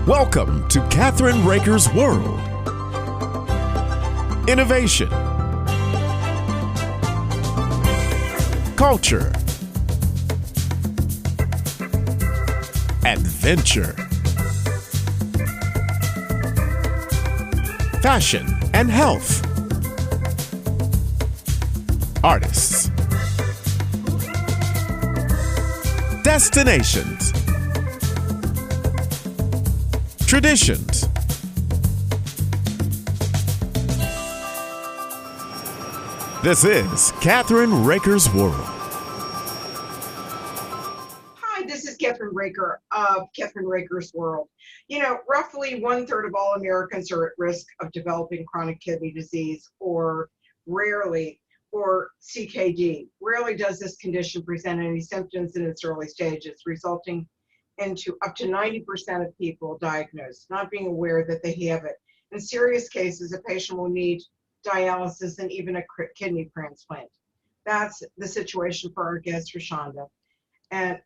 Welcome to Kathryn Raaker's World. Innovation, culture, adventure, fashion and health, artists, destinations, traditions. This is Kathryn Raaker's World. Hi, this is Kathryn Raaker of Kathryn Raaker's World. You know, roughly 1/3 of all Americans are at risk of developing chronic kidney disease or CKD. Rarely does this condition present any symptoms in its early stages, resulting into up to 90% of people diagnosed not being aware that they have it. In serious cases, a patient will need dialysis and even a kidney transplant. That's the situation for our guest, Roshanda. And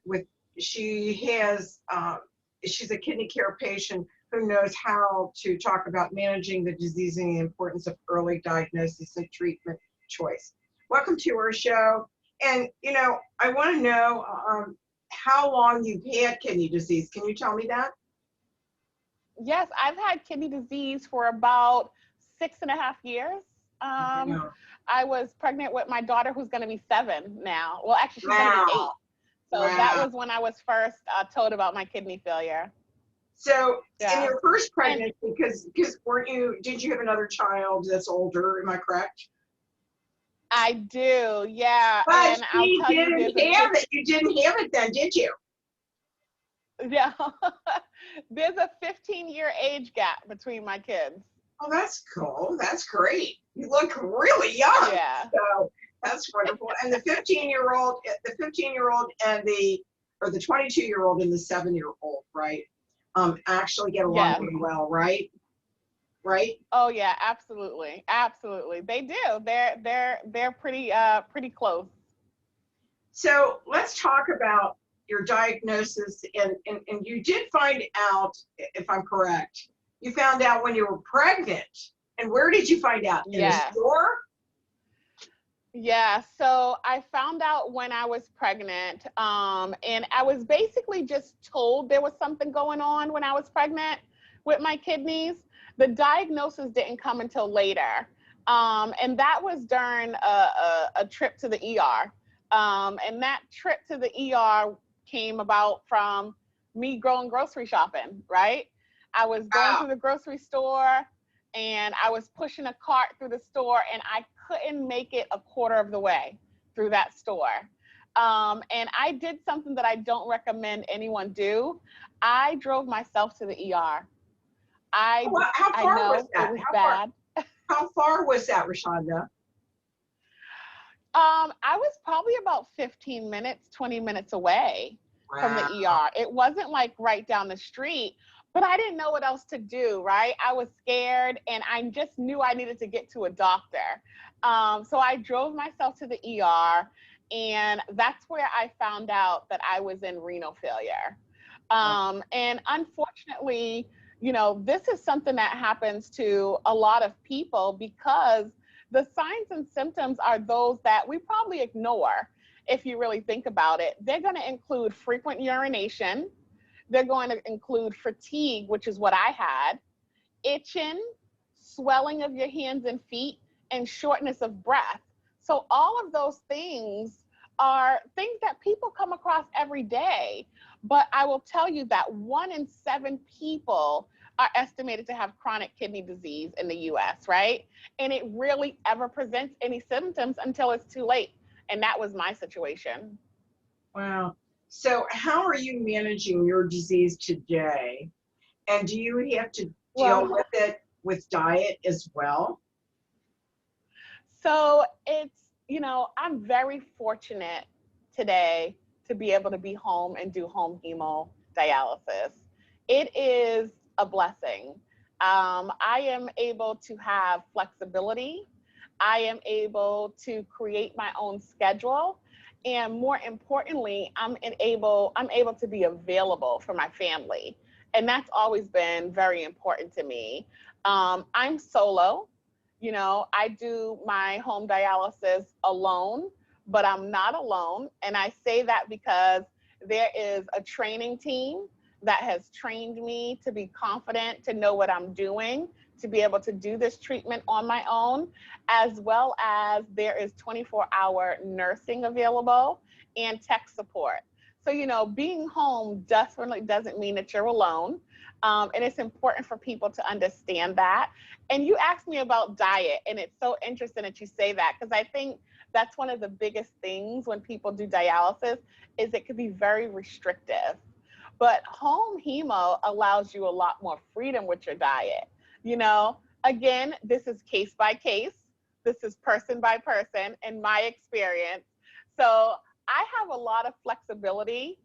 she's a kidney care patient who knows how to talk about managing the disease and the importance of early diagnosis and treatment choice. Welcome to our show. And, you know, I want to know how long you've had kidney disease. Can you tell me that? Yes, I've had kidney disease for about 6.5 years. I was pregnant with my daughter, who's going to be 7 now. Well, actually, she's going to be 8. So that was when I was first told about my kidney failure. So in your first pregnancy, because did you have another child that's older? Am I correct? I do, yeah. But and you didn't have it. You didn't have it then, did you? Yeah. There's a 15-year age gap between my kids. Oh, that's cool. That's great. You look really young. Yeah. So that's wonderful. And the 15-year-old and the 22-year-old and the 7-year-old, right? Actually get along really well, right? Right? Oh yeah, absolutely, absolutely. They do. They're pretty close. So let's talk about your diagnosis, and you did find out, if I'm correct, you found out when you were pregnant. And where did you find out? In the store? Yeah, so I found out when I was pregnant, and I was basically just told there was something going on when I was pregnant with my kidneys. The diagnosis didn't come until later, and that was during a trip to the ER. And that trip to the ER came about from me going grocery shopping, right? I was going through the grocery store, and I was pushing a cart through the store, and I couldn't make it a quarter of the way through that store. And I did something that I don't recommend anyone do. I drove myself to the ER. How far was that? It was bad. How far was that, Roshanda? I was probably about 15 minutes, 20 minutes away from the ER. It wasn't like right down the street, but I didn't know what else to do, right? I was scared, and I just knew I needed to get to a doctor. So I drove myself to the ER, and that's where I found out that I was in renal failure. And unfortunately, you know, this is something that happens to a lot of people because the signs and symptoms are those that we probably ignore if you really think about it. They're going to include frequent urination. They're going to include fatigue, which is what I had, itching, swelling of your hands and feet, and shortness of breath. So all of those things are things that people come across every day. But I will tell you that 1 in 7 people are estimated to have chronic kidney disease in the US, right? And it rarely ever presents any symptoms until it's too late. And that was my situation. Wow. So how are you managing your disease today? And do you have to deal with it with diet as well? So it's, you know, I'm very fortunate today to be able to be home and do home hemodialysis. It is a blessing. I am able to have flexibility. I am able to create my own schedule. And more importantly, I'm able to be available for my family And that's always been very important to me. I'm solo. You know, I do my home dialysis alone, but I'm not alone. And I say that because there is a training team that has trained me to be confident, to know what I'm doing, to be able to do this treatment on my own, as well as there is 24-hour nursing available and tech support. So, you know, being home definitely doesn't mean that you're alone. And it's important for people to understand that. And you asked me about diet, and it's so interesting that you say that, because I think that's one of the biggest things when people do dialysis is it can be very restrictive. But home hemo allows you a lot more freedom with your diet. You know, again, this is case by case. This is person by person in my experience. So I have a lot of flexibility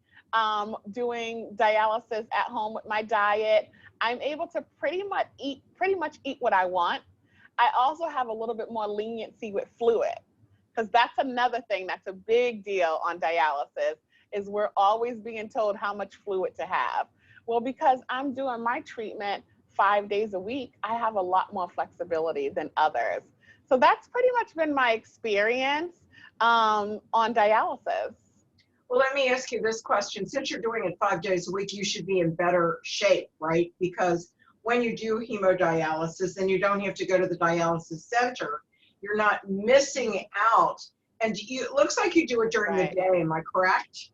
doing dialysis at home with my diet. I'm able to pretty much eat what I want. I also have a little bit more leniency with fluid, because that's another thing that's a big deal on dialysis, is we're always being told how much fluid to have. Well, because I'm doing my treatment 5 days a week, I have a lot more flexibility than others. So that's pretty much been my experience on dialysis. Well, let me ask you this question. Since you're doing it 5 days a week, you should be in better shape, right? Because when you do hemodialysis and you don't have to go to the dialysis center, you're not missing out. And it looks like you do it during the day, am I correct?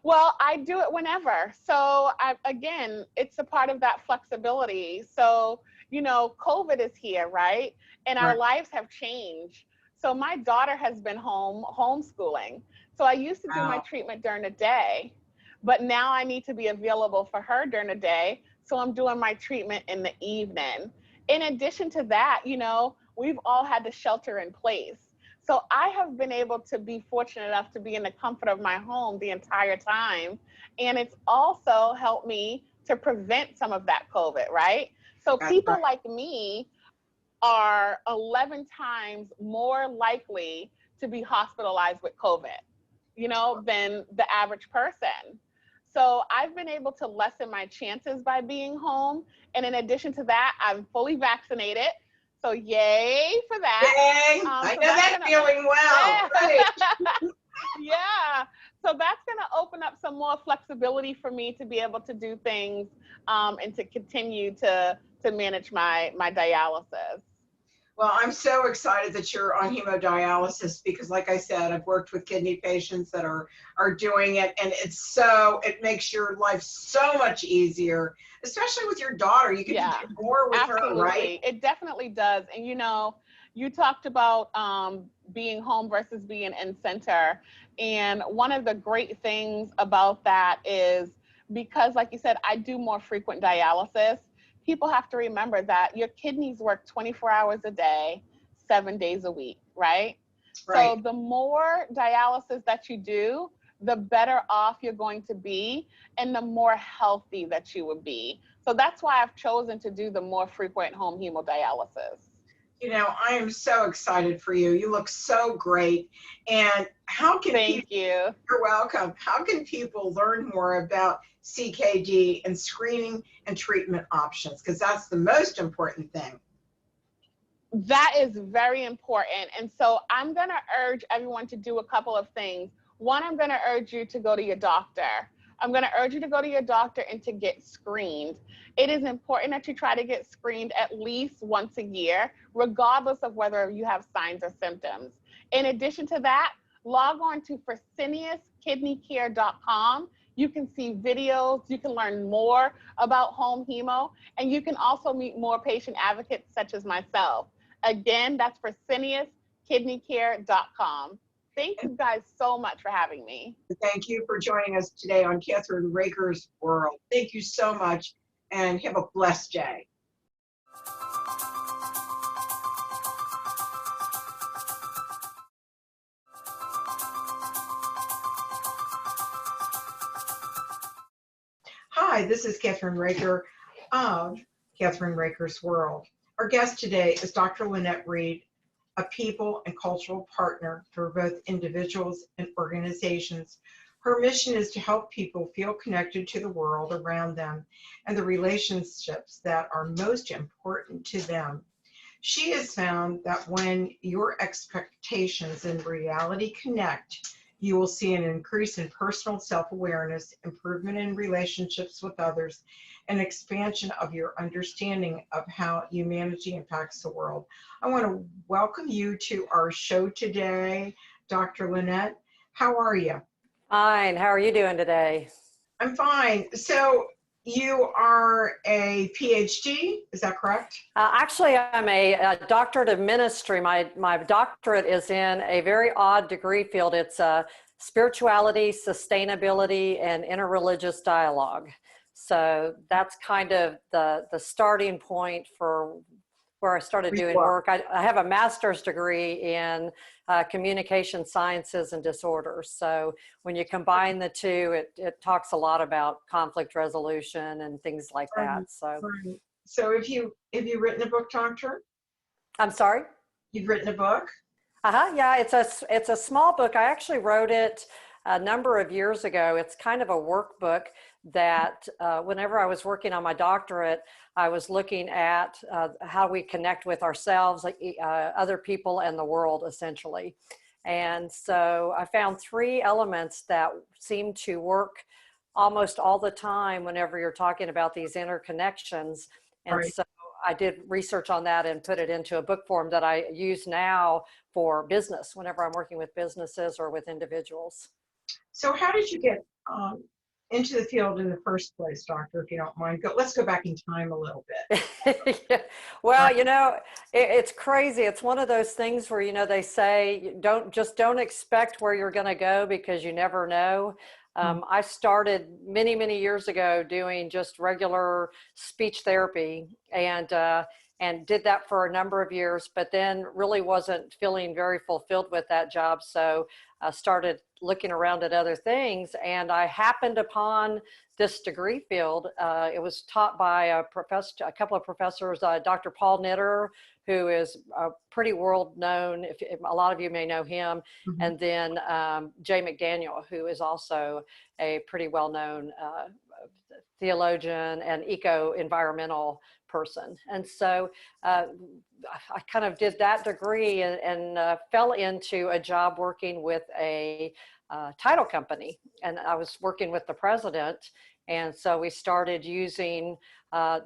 Well, I do it whenever. So again, it's a part of that flexibility. So, you know, COVID is here, right? And our lives have changed. So my daughter has been homeschooling. So I used to do my treatment during the day, but now I need to be available for her during the day. So I'm doing my treatment in the evening. In addition to that, you know, we've all had to shelter in place. So I have been able to be fortunate enough to be in the comfort of my home the entire time. And it's also helped me to prevent some of that COVID, right? So people like me are 11 times more likely to be hospitalized with COVID, you know, than the average person. So I've been able to lessen my chances by being home. And in addition to that, I'm fully vaccinated. So yay for that. Yay! I know that feeling well. Right. Yeah. So that's going to open up some more flexibility for me to be able to do things and to continue to manage my dialysis. Well, I'm so excited that you're on hemodialysis because, like I said, I've worked with kidney patients that are doing it, and it makes your life so much easier, especially with your daughter. You can do more with her, right? It definitely does. And you know, you talked about being home versus being in center, and one of the great things about that is because, like you said, I do more frequent dialysis. People have to remember that your kidneys work 24 hours a day, 7 days a week, right? So the more dialysis that you do, the better off you're going to be and the more healthy that you would be. So that's why I've chosen to do the more frequent home hemodialysis. You know, I am so excited for you. You look so great. And how can You're welcome. How can people learn more about CKD and screening and treatment options? Because that's the most important thing. That is very important. And so I'm going to urge everyone to do a couple of things. One, I'm going to urge you to go to your doctor. I'm going to urge you to go to your doctor and to get screened. It is important that you try to get screened at least once a year, regardless of whether you have signs or symptoms. In addition to that, log on to freseniuskidneycare.com. You can see videos, you can learn more about home hemo, and you can also meet more patient advocates such as myself. Again, that's freseniuskidneycare.com. Thank you guys so much for having me. Thank you for joining us today on Kathryn Raaker's World. Thank you so much, and have a blessed day. Hi, this is Kathryn Raaker of Kathryn Raaker's World. Our guest today is Dr. Lynette Reed, a people and cultural partner for both individuals and organizations Her mission is to help people feel connected to the world around them and the relationships that are most important to them. She has found that when your expectations and reality connect, you will see an increase in personal self-awareness, improvement in relationships with others, and expansion of your understanding of how humanity impacts the world. I want to welcome you to our show today, Dr. Lynette. How are you? Fine. How are you doing today? I'm fine. So you are a PhD, is that correct? Actually, I'm a doctorate of ministry. My doctorate is in a very odd degree field. It's spirituality, sustainability, and interreligious dialogue. So that's kind of the starting point for where I started doing work. I have a master's degree in communication sciences and disorders. So when you combine the two, it talks a lot about conflict resolution and things like that. So have you written a book, Doctor? I'm sorry? You've written a book? Yeah, it's a small book. I actually wrote it a number of years ago. It's kind of a workbook that whenever I was working on my doctorate, I was looking at how we connect with ourselves, other people, and the world, essentially. And so I found 3 elements that seem to work almost all the time whenever you're talking about these interconnections. And so I did research on that and put it into a book form that I use now for business whenever I'm working with businesses or with individuals. So how did you get into the field in the first place, Doctor, if you don't mind? Let's go back in time a little bit. Yeah. Well, it's crazy. It's one of those things where, they say, don't expect where you're going to go because you never know. I started many, many years ago doing just regular speech therapy and did that for a number of years, but then really wasn't feeling very fulfilled with that job. So I started looking around at other things, and I happened upon this degree field. It was taught by a couple of professors, Dr. Paul Knitter, who is pretty world known. If a lot of you may know him, and then Jay McDaniel, who is also a pretty well-known theologian and eco-environmental person. And so I kind of did that degree and fell into a job working with a title company. And I was working with the president. And so we started using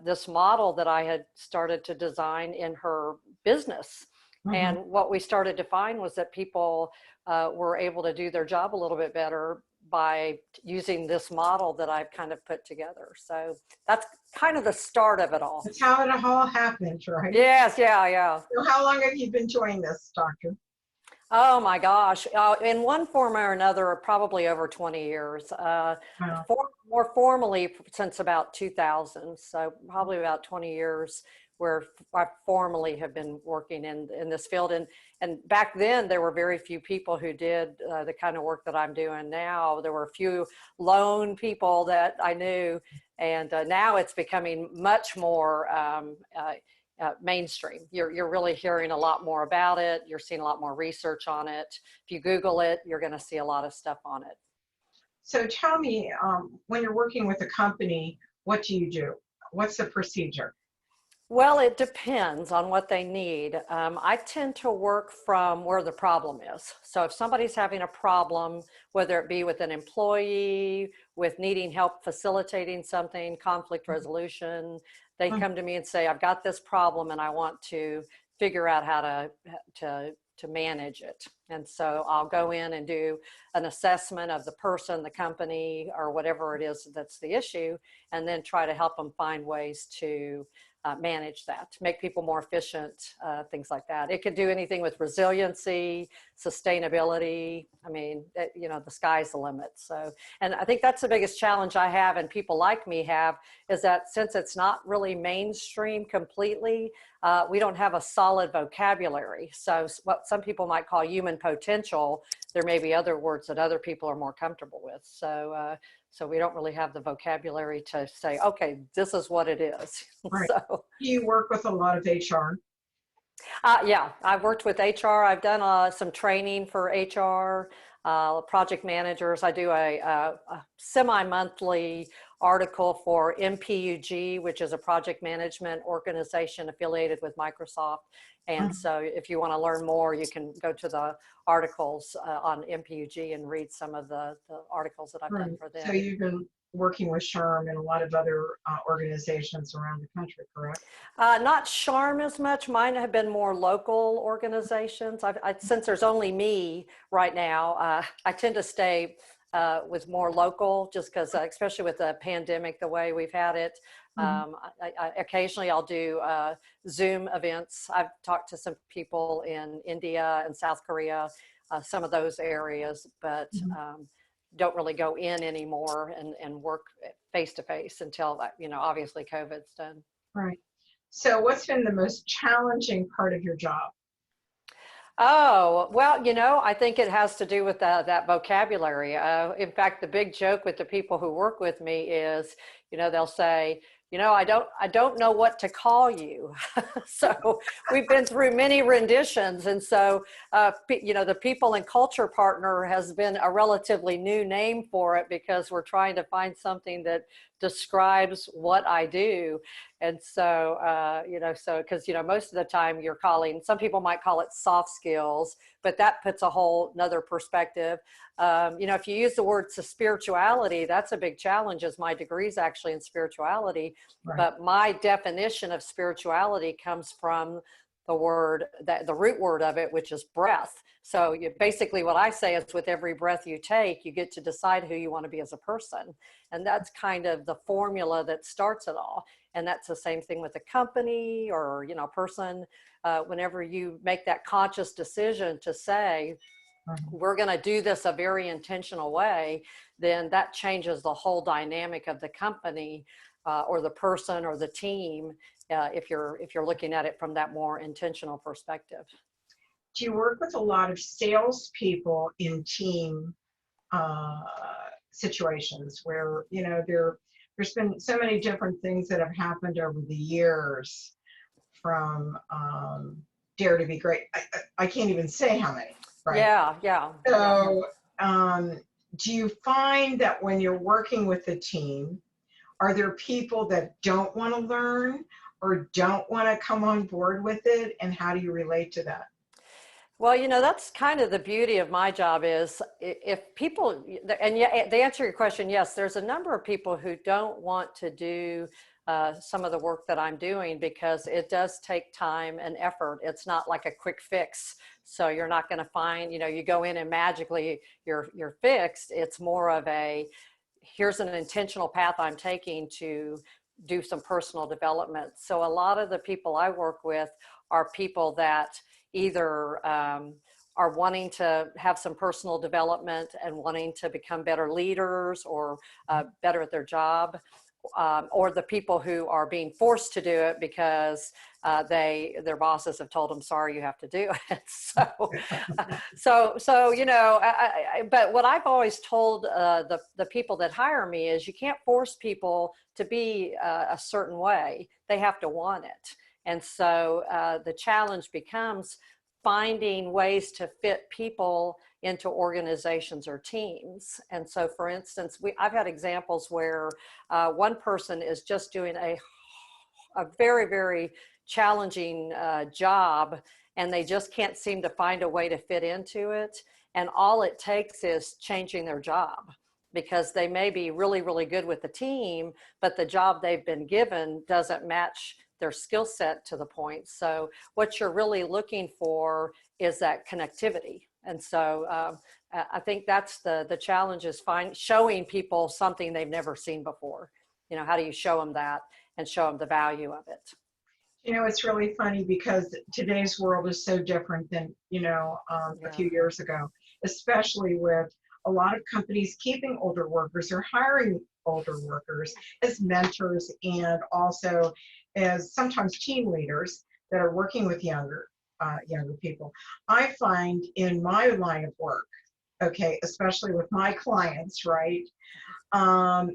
this model that I had started to design in her business. And what we started to find was that people were able to do their job a little bit better by using this model that I've kind of put together. So that's kind of the start of it all. That's how it all happened, right? Yes, yeah. So how long have you been doing this, Doctor? Oh my gosh. In one form or another, probably over 20 years. More formally since about 2000. So probably about 20 years where I formally have been working in this field. And back then, there were very few people who did the kind of work that I'm doing now. There were a few lone people that I knew, and now it's becoming much more mainstream. You're really hearing a lot more about it. You're seeing a lot more research on it. If you Google it, you're going to see a lot of stuff on it. So tell me, when you're working with a company, what do you do? What's the procedure? Well, it depends on what they need. I tend to work from where the problem is. So if somebody's having a problem, whether it be with an employee, with needing help facilitating something, conflict resolution, they come to me and say, I've got this problem and I want to figure out how to manage it. And so I'll go in and do an assessment of the person, the company, or whatever it is that's the issue, and then try to help them find ways to manage that, to make people more efficient, things like that. It could do anything with resiliency, sustainability. I mean, the sky's the limit. So, and I think that's the biggest challenge I have and people like me have is that since it's not really mainstream completely, we don't have a solid vocabulary. So what some people might call human potential, there may be other words that other people are more comfortable with. So we don't really have the vocabulary to say, okay, this is what it is. Right. So, do you work with a lot of HR? Yeah, I've worked with HR. I've done some training for HR. project managers. I do a semi-monthly article for MPUG, which is a project management organization affiliated with Microsoft. And so if you want to learn more, you can go to the articles on MPUG and read some of the articles that I've done for them. So you've been working with SHRM and a lot of other organizations around the country, correct? Not SHRM as much. Mine have been more local organizations. Since there's only me right now, I tend to stay with more local, just because, especially with the pandemic, the way we've had it. Occasionally I'll do Zoom events. I've talked to some people in India and South Korea, some of those areas, but don't really go in anymore and work face to face until, obviously COVID's done. Right. So what's been the most challenging part of your job? Oh, well, I think it has to do with that vocabulary. In fact, the big joke with the people who work with me is, they'll say, I don't know what to call you. So we've been through many renditions. And so, the people and culture partner has been a relatively new name for it, because we're trying to find something that describes what I do. And so, because, most of the time you're calling, some people might call it soft skills, but that puts a whole nother perspective. If you use the word spirituality, that's a big challenge, as my degree is actually in spirituality. Right. But my definition of spirituality comes from the root word of it, which is breath. So basically what I say is, with every breath you take, you get to decide who you want to be as a person. And that's kind of the formula that starts it all. And that's the same thing with a company or, person. Whenever you make that conscious decision to say, we're going to do this a very intentional way, then that changes the whole dynamic of the company or the person or the team, if you're looking at it from that more intentional perspective. Do you work with a lot of salespeople in team situations where, there's been so many different things that have happened over the years, from Dare to Be Great. I can't even say how many. Right? Yeah. So do you find that when you're working with a team, are there people that don't want to learn or don't want to come on board with it? And how do you relate to that? Well, that's kind of the beauty of my job, is if people, and yeah, to answer your question, yes, there's a number of people who don't want to do some of the work that I'm doing, because it does take time and effort. It's not like a quick fix. So you're not going to find, you go in and magically you're fixed. It's more of here's an intentional path I'm taking to do some personal development. So a lot of the people I work with are people that either are wanting to have some personal development and wanting to become better leaders or better at their job, or the people who are being forced to do it because their bosses have told them, sorry, you have to do it. But what I've always told the people that hire me is, you can't force people to be a certain way. They have to want it. And so the challenge becomes finding ways to fit people into organizations or teams. And so, for instance, I've had examples where one person is just doing a very, very challenging job, and they just can't seem to find a way to fit into it. And all it takes is changing their job, because they may be really, really good with the team, but the job they've been given doesn't match their skill set to the point. So what you're really looking for is that connectivity. And so I think that's the challenge, is showing people something they've never seen before. How do you show them that and show them the value of it? It's really funny, because today's world is so different than, a few years ago, especially with a lot of companies keeping older workers or hiring older workers as mentors, and also as sometimes team leaders that are working with younger people. I find in my line of work, especially with my clients, right? A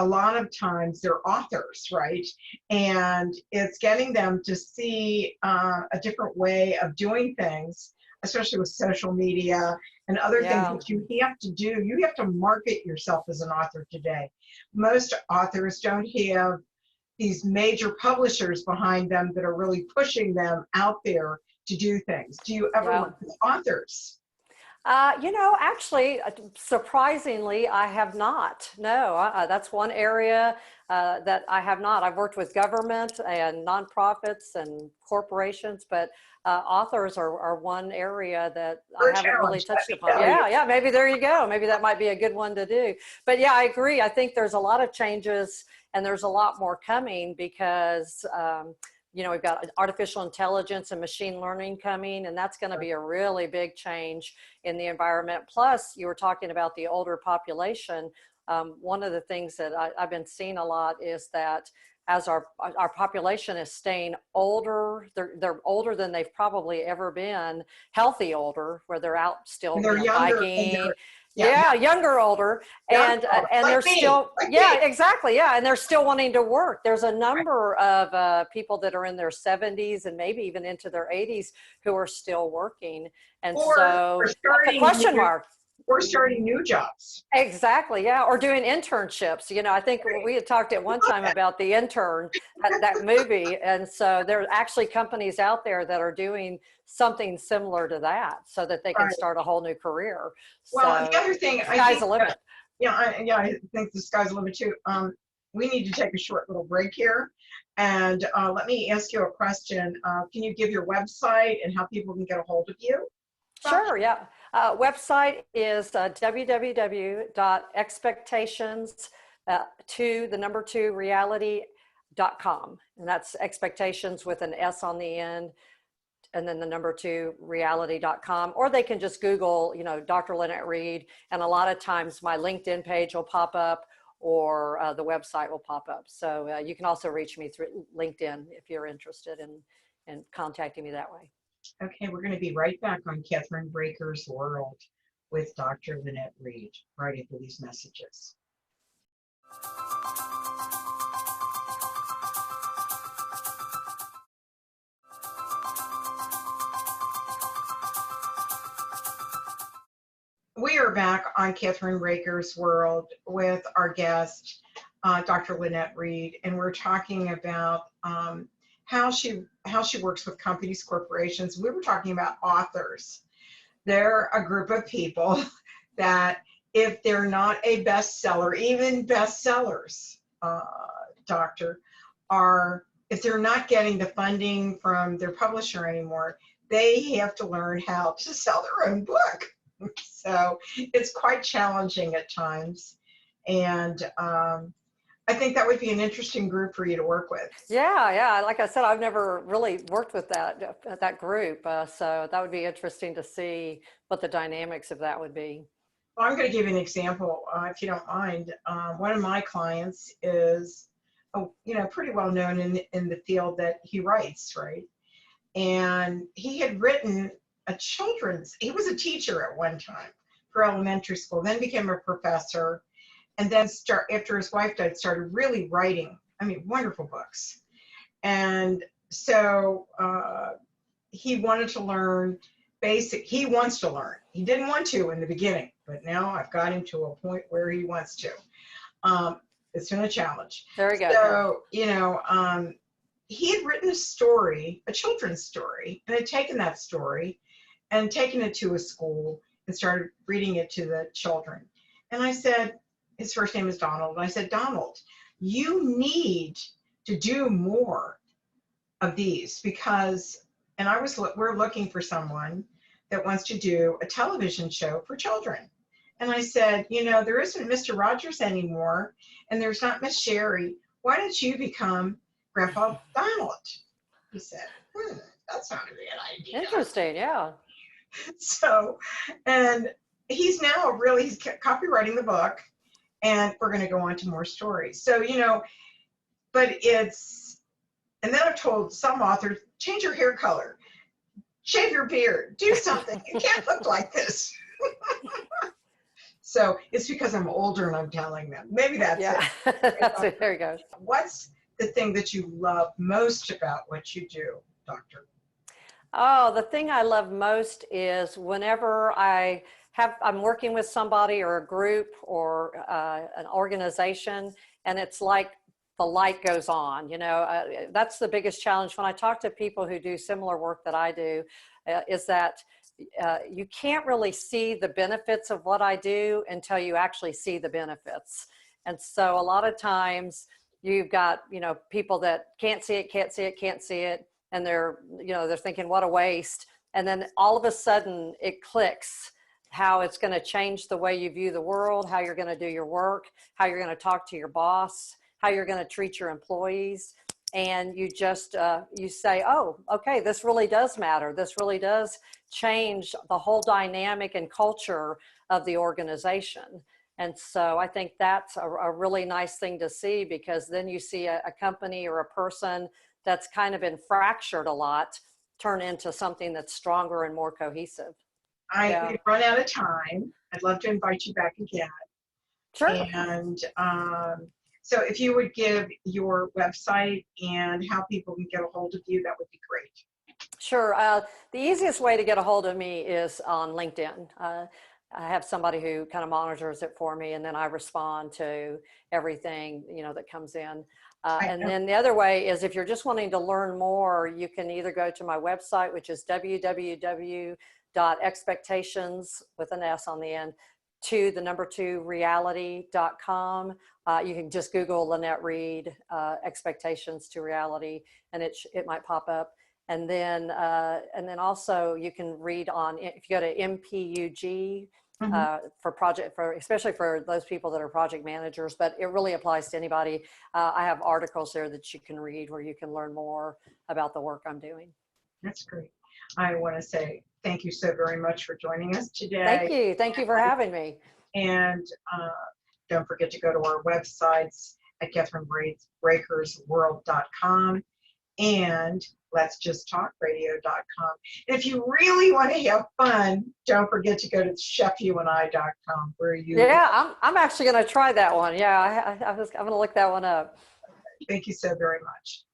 lot of times they're authors, right? And it's getting them to see a different way of doing things, especially with social media and other things Yeah. that you have to do. You have to market yourself as an author today. Most authors don't have these major publishers behind them that are really pushing them out there to do things. Do you ever Yeah. work with authors? Actually, surprisingly, I have not. No, that's one area that I have not. I've worked with government and nonprofits and corporations, but authors are one area that You're I a haven't really challenge, let touched me upon. tell you. Yeah, yeah, maybe there you go. Maybe that might be a good one to do. But yeah, I agree. I think there's a lot of changes and there's a lot more coming because we've got artificial intelligence and machine learning coming, and that's going to be a really big change in the environment. Plus, you were talking about the older population. One of the things that I've been seeing a lot is that as our population is staying older, they're older than they've probably ever been, healthy older, where they're out still, And they're younger. biking. Yeah, Younger older, younger, and they're like me, still, like yeah, me. exactly, yeah, and they're still wanting to work. There's a number of people that are in their 70s and maybe even into their 80s who are still working, and Or so we're that's a question mark. we're starting new jobs. Exactly, yeah, or doing internships. I think we had talked at one time about the intern, that movie, and so there are actually companies out there that are doing something similar to that so that they can Right. start a whole new career. Well, So the other thing, I sky's think, the limit. I think the sky's the limit too. We need to take a short little break here, and let me ask you a question. Can you give your website and how people can get a hold of you? Sure, yeah. Website is www.expectations to the number 2 reality.com, and that's expectations with an S on the end, and then the number 2 reality.com, or they can just Google, Dr. Lynette Reed, and a lot of times my LinkedIn page will pop up, or the website will pop up. So you can also reach me through LinkedIn if you're interested in contacting me that way. Okay, we're going to be right back on Kathryn Raaker's World with Dr. Lynette Reed right after these messages. We are back on Kathryn Raaker's World with our guest, Dr. Lynette Reed, and we're talking about how she works with companies, corporations. We were talking about authors. They're a group of people that if they're not a bestseller, even bestsellers, doctor, if they're not getting the funding from their publisher anymore, they have to learn how to sell their own book. So it's quite challenging at times. And I think that would be an interesting group for you to work with. Yeah. Like I said, I've never really worked with that group. So that would be interesting to see what the dynamics of that would be. Well, I'm going to give you an example, if you don't mind. One of my clients is, pretty well known in the field that he writes, right? And he had written he was a teacher at one time for elementary school, then became a professor, and then after his wife died, started really writing, wonderful books. And so he wanted to learn he wants to learn. He didn't want to in the beginning, but now I've got him to a point where he wants to. It's been a challenge. There we go. So, he had written a children's story, and had taken that story and taken it to a school and started reading it to the children. And I said, his first name is Donald, and I said, Donald, you need to do more of these we're looking for someone that wants to do a television show for children. And I said, there isn't Mr. Rogers anymore, and there's not Miss Sherry. Why don't you become Grandpa Donald? He said, that's not a bad idea. Interesting, yeah. So, and he's copywriting the book, and we're going to go on to more stories. So, and then I've told some authors, change your hair color, shave your beard, do something. You can't look like this. So it's because I'm older and I'm telling them. Maybe that's it. That's it. There you go. What's the thing that you love most about what you do, Doctor? Oh, the thing I love most is whenever I I'm working with somebody or a group or an organization, and it's like the light goes on. That's the biggest challenge when I talk to people who do similar work that I do, is that you can't really see the benefits of what I do until you actually see the benefits. And so a lot of times you've got, people that can't see it, and they're thinking, what a waste. And then all of a sudden it clicks how it's going to change the way you view the world, how you're going to do your work, how you're going to talk to your boss, how you're going to treat your employees. And you just, you say, oh, okay, this really does matter. This really does change the whole dynamic and culture of the organization. And so I think that's a really nice thing to see, because then you see a company or a person that's kind of been fractured a lot turn into something that's stronger and more cohesive. We've run out of time. I'd love to invite you back again. Sure. And so if you would give your website and how people can get a hold of you, that would be great. Sure. The easiest way to get a hold of me is on LinkedIn. I have somebody who kind of monitors it for me, and then I respond to everything, that comes in. And then the other way is, if you're just wanting to learn more, you can either go to my website, which is www.expectations with an S on the end to the number 2 reality.com. You can just Google Lynette Reed, expectations to reality, and it might pop up. And then also you can read on, if you go to MPUG, especially for those people that are project managers, but it really applies to anybody. I have articles there that you can read where you can learn more about the work I'm doing. That's great. I want to say thank you so very much for joining us today. Thank you. Thank you for having me. And don't forget to go to our websites at KathrynRaakersWorld.com and letsjusttalkradio.com. And if you really want to have fun, don't forget to go to chefuandI.com, where you. Yeah, I'm actually going to try that one. Yeah, I'm going to look that one up. Thank you so very much.